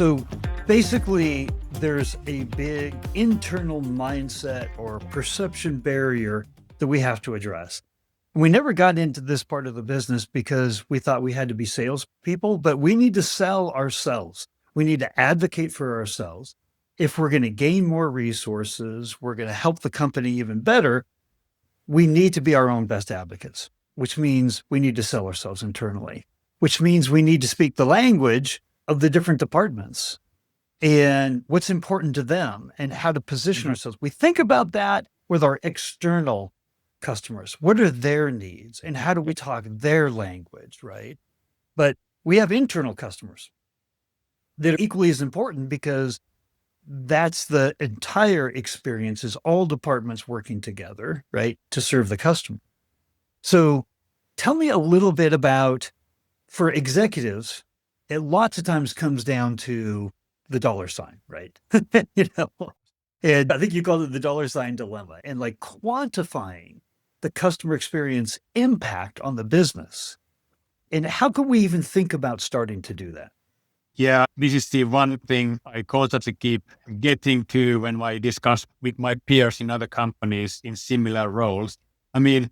So basically, there's a big internal mindset or perception barrier that we have to address. We never got into this part of the business because we thought we had to be salespeople, but we need to sell ourselves. We need to advocate for ourselves. If we're going to gain more resources, we're going to help the company even better, we need to be our own best advocates, which means we need to sell ourselves internally, which means we need to speak the language of the different departments and what's important to them and how to position ourselves. We think about that with our external customers. What are their needs and how do we talk their language, right? But we have internal customers that are equally as important because that's the entire experience, is all departments working together, right, to serve the customer. So tell me a little bit about, for executives, it lots of times comes down to the dollar sign, right? And I think you called it the dollar sign dilemma, and like quantifying the customer experience impact on the business. And how can we even think about starting to do that? Yeah, this is the one thing I constantly keep getting to when I discuss with my peers in other companies in similar roles. I mean,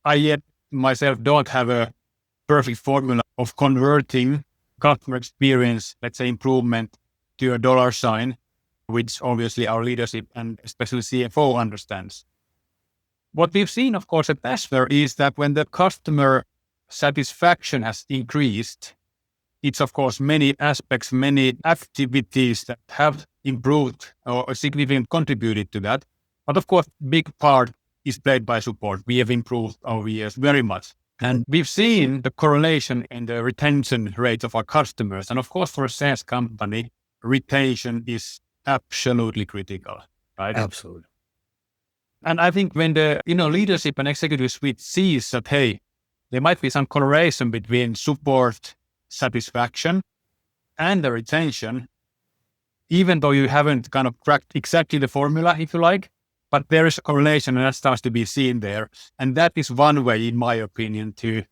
I yet myself don't have a perfect formula of converting customer experience, let's say improvement, to a dollar sign, which obviously our leadership and especially CFO understands. What we've seen, of course, at Basler is that when the customer satisfaction has increased, it's, of course, many aspects, many activities that have improved or significantly contributed to that. But of course, big part is played by support. We have improved over years very much. And we've seen the correlation in the retention rates of our customers. And of course, for a SaaS company, retention is absolutely critical, right? Absolutely. And I think when the leadership and executive suite sees that, hey, there might be some correlation between support satisfaction and the retention, even though you haven't kind of cracked exactly the formula, if you like, but there is a correlation and that starts to be seen there. And that is one way, in my opinion, to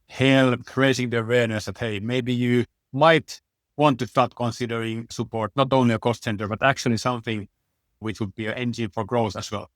help raising the awareness that, hey, maybe you might want to start considering support, not only a cost center, but actually something which would be an engine for growth as well.